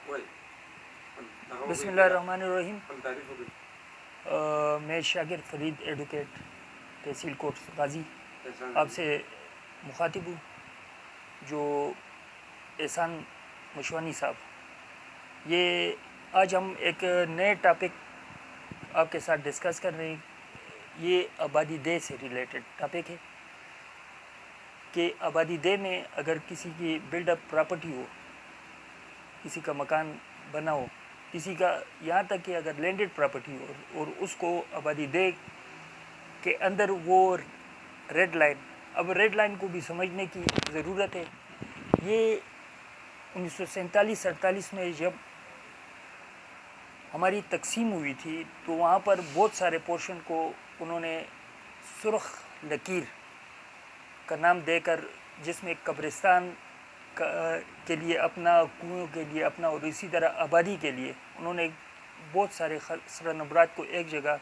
بسم اللہ الرحمن الرحیم. میں شاکر فرید ایڈوکیٹ تحصیل کوٹ غازی آپ سے مخاطب ہوں. جو احسان مشوانی صاحب، یہ آج ہم ایک نئے ٹاپک آپ کے ساتھ ڈسکس کر رہے ہیں. یہ آبادی دہ سے ریلیٹڈ ٹاپک ہے کہ آبادی دہ میں اگر کسی کی بلڈ اپ پراپرٹی ہو، کسی کا مکان بنا ہو، کسی کا یہاں تک کہ اگر لینڈڈ پراپرٹی ہو اور اس کو آبادی دہ کے اندر وہ ریڈ لائن، اب ریڈ لائن کو بھی سمجھنے کی ضرورت ہے. یہ 1947-48 میں جب ہماری تقسیم ہوئی تھی تو وہاں پر بہت سارے پورشن کو انہوں نے سرخ لکیر کا نام دے کر، جس میں قبرستان کے لیے اپنا، کنویں کے لیے اپنا، اور اسی طرح آبادی کے لیے انہوں نے بہت سارے سر نبرات کو ایک جگہ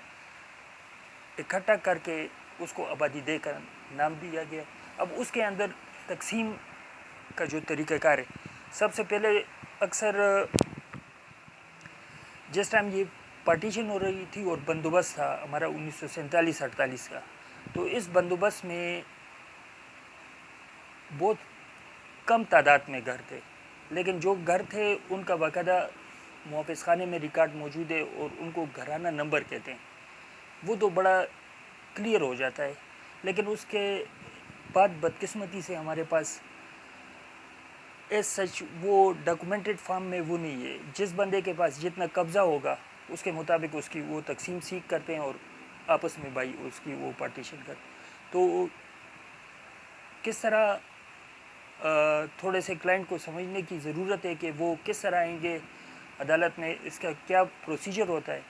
اکٹھا کر کے اس کو آبادی دہ کا نام دیا گیا. اب اس کے اندر تقسیم کا جو طریقہ کار ہے، سب سے پہلے اکثر جس ٹائم یہ پارٹیشن ہو رہی تھی اور بندوبست تھا ہمارا 1947-48 کا، تو اس بندوبست میں بہت کم تعداد میں گھر تھے، لیکن جو گھر تھے ان کا باقاعدہ محافظ خانے میں ریکارڈ موجود ہے اور ان کو گھرانہ نمبر کہتے ہیں. وہ تو بڑا کلیئر ہو جاتا ہے، لیکن اس کے بعد بدقسمتی سے ہمارے پاس ایز سچ وہ ڈاکومنٹڈ فارم میں وہ نہیں ہے. جس بندے کے پاس جتنا قبضہ ہوگا اس کے مطابق اس کی وہ تقسیم سیکھ کرتے ہیں اور آپس میں بھائی اس کی وہ پارٹیشن کرتے ہیں. تو کس طرح تھوڑے سے کلائنٹ کو سمجھنے کی ضرورت ہے کہ وہ کس طرح آئیں گے عدالت میں، اس کا کیا پروسیجر ہوتا ہے.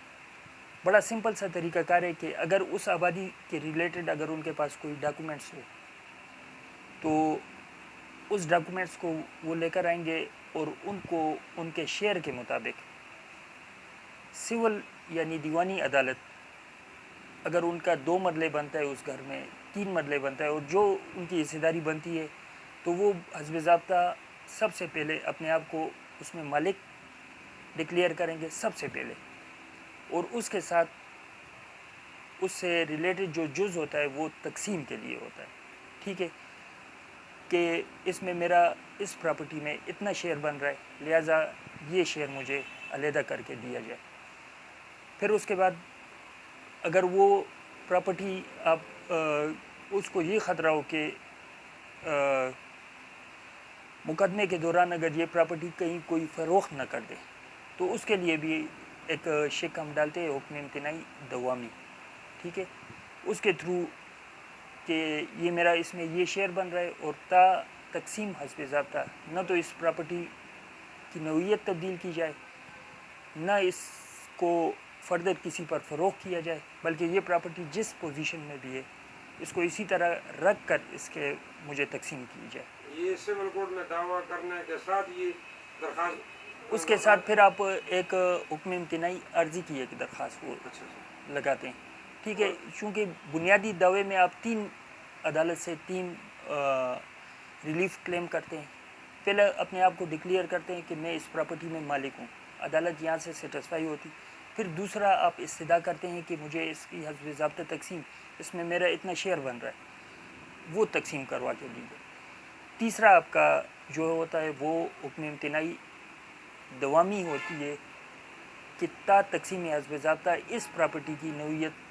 بڑا سمپل سا طریقہ کار ہے کہ اگر اس آبادی کے ریلیٹڈ اگر ان کے پاس کوئی ڈاکومنٹس ہو تو اس ڈاکومنٹس کو وہ لے کر آئیں گے اور ان کو ان کے شیئر کے مطابق سول یعنی دیوانی عدالت، اگر ان کا 2 مرلے بنتا ہے اس گھر میں، 3 مرلے بنتا ہے اور جو ان کی حصے داری بنتی ہے، تو وہ حسب ضابطہ سب سے پہلے اپنے آپ کو اس میں مالک ڈکلیئر کریں گے سب سے پہلے، اور اس کے ساتھ اس سے ریلیٹڈ جو جز ہوتا ہے وہ تقسیم کے لیے ہوتا ہے. ٹھیک ہے کہ اس میں میرا اس پراپرٹی میں اتنا شیئر بن رہا ہے، لہٰذا یہ شیئر مجھے علیحدہ کر کے دیا جائے. پھر اس کے بعد اگر وہ پراپرٹی آپ اس کو یہ خطرہ ہو کہ مقدمے کے دوران اگر یہ پراپرٹی کہیں کوئی فروخت نہ کر دے، تو اس کے لیے بھی ایک شک ہم ڈالتے ہیں، حکم امتناعی دوامی. ٹھیک ہے، اس کے تھرو کہ یہ میرا اس میں یہ شیئر بن رہا ہے اور تا تقسیم حسب ضابطہ نہ تو اس پراپرٹی کی نوعیت تبدیل کی جائے، نہ اس کو فردر کسی پر فروخت کیا جائے، بلکہ یہ پراپرٹی جس پوزیشن میں بھی ہے اس کو اسی طرح رکھ کر اس کے مجھے تقسیم کی جائے. یہ سول کورٹ میں دعویٰ کرنے کے ساتھ یہ درخواست، اس کے ساتھ پھر آپ ایک حکم امتناعی عرضی کی ایک درخواست وہ لگاتے ہیں. ٹھیک ہے، چونکہ بنیادی دعوے میں آپ 3 عدالت سے 3 ریلیف کلیم کرتے ہیں. پہلے اپنے آپ کو ڈکلیئر کرتے ہیں کہ میں اس پراپرٹی میں مالک ہوں، عدالت یہاں سے سیٹسفائی ہوتی. پھر دوسرا آپ استدعا کرتے ہیں کہ مجھے اس کی حسب ضابطہ تقسیم، اس میں میرا اتنا شیئر بن رہا ہے، وہ تقسیم کروا کے دیجیے. تیسرا آپ کا جو ہوتا ہے وہ حکم امتناعی دوامی ہوتی ہے کہ تا تقسیم حسب ضابطہ اس پراپرٹی کی نوعیت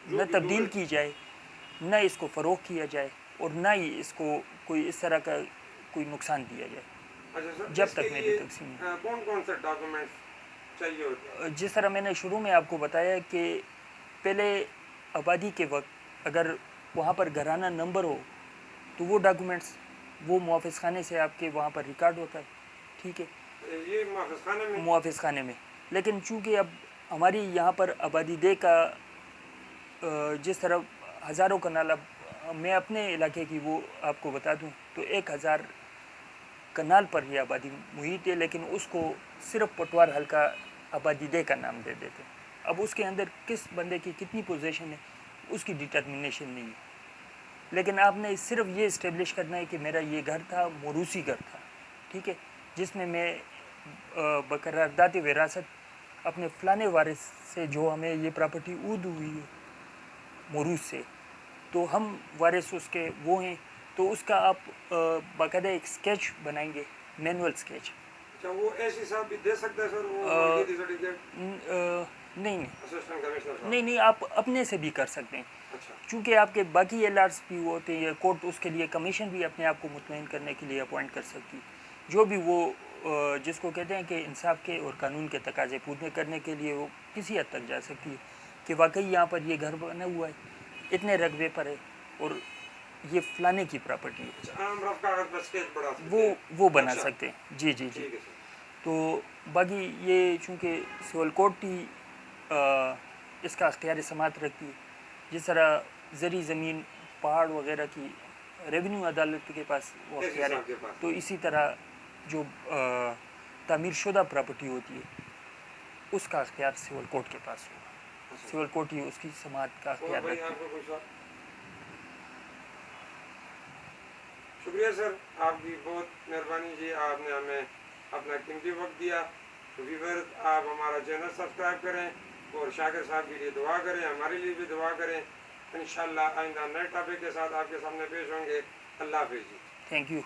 نہ تبدیل کی جائے، نہ اس کو فروخت کیا جائے، اور نہ ہی اس کو کوئی اس طرح کا کوئی نقصان دیا جائے جب تک میری تقسیم. کون سے ڈاکومنٹس چاہیے ہوتے ہیں؟ جس طرح میں نے شروع میں آپ کو بتایا کہ پہلے آبادی کے وقت اگر وہاں پر گھرانہ نمبر ہو تو وہ ڈاکومنٹس وہ محافظ خانے سے آپ کے وہاں پر ریکارڈ ہوتا ہے. ٹھیک ہے، یہ محافظ خانے میں، محافظ خانے میں. لیکن چونکہ اب ہماری یہاں پر آبادی دہ کا جس طرح ہزاروں کنال، اب میں اپنے علاقے کی وہ آپ کو بتا دوں تو 1000 کنال پر ہی آبادی محیط ہے، لیکن اس کو صرف پٹوار حلقہ آبادی دہ کا نام دے دیتے. اب اس کے اندر کس بندے کی کتنی پوزیشن ہے اس کی ڈٹرمنیشن نہیں ہے، لیکن آپ نے صرف یہ اسٹیبلش کرنا ہے کہ میرا یہ گھر تھا، موروثی گھر تھا. ٹھیک ہے، جس میں بقرارداد وراثت اپنے فلانے وارث سے جو ہمیں یہ پراپرٹی عود ہوئی ہے موروث سے، تو ہم وارث اس کے وہ ہیں، تو اس کا آپ باقاعدہ ایک اسکیچ بنائیں گے، مینول اسکیچ۔ اچھا وہ ایسی صاحب بھی دے سکتا ہے سر وہ ملکیتی سرٹیفکیٹ؟ نہیں اسسٹنٹ کمشنر صاحب؟ نہیں، آپ اپنے سے بھی کر سکتے ہیں، اچھا چونکہ آپ کے باقی ایل آرس بھی ہوتے ہیں، کورٹ اس کے لیے کمیشن بھی اپنے آپ کو مطمئن کرنے کے لیے اپوائنٹ کر سکتی، جو بھی وہ جس کو کہتے ہیں کہ انصاف کے اور قانون کے تقاضے پورے کرنے کے لیے وہ کسی حد تک جا سکتی ہے کہ واقعی یہاں پر یہ گھر بنا ہوا ہے، اتنے رقبے پر ہے اور یہ فلانے کی پراپرٹی ہے، اچھا عام رف کاغذ پر اسکیچ بنا سکتے ہیں، وہ بنا اچھا سکتے ہیں۔ جی جی جی۔ ٹھیک ہے سر۔ تو باقی یہ چونکہ سول کورٹ ہی اس کا اختیار سماعت رکھتی ہے، جس طرح زرعی زمین پہاڑ وغیرہ کی ریونیو عدالت کے پاس وہ ایسی اختیار ہے، صاحب کے پاس تو اسی طرح جو تعمیر شدہ پراپرٹی ہوتی ہے اس کا اختیار سول کورٹ کے پاس ہوگا، اچھا سول کورٹ ہی اس کی سماعت کا اور اختیار بھائی رکھتی آپ ہے۔ کو کوئی سوال؟ شکریہ سر، آپ کی بہت مہربانی جی، آپ نے ہمیں اپنا قیمتی وقت دیا۔ ویورز آپ ہمارا چینل سبسکرائب کریں اور شاکر صاحب کے لیے دعا کریں، ہمارے لیے بھی دعا کریں۔ انشاءاللہ آئندہ نئے ٹاپک کے ساتھ آپ کے سامنے پیش ہوں گے۔ اللہ حافظ جی۔ Thank you.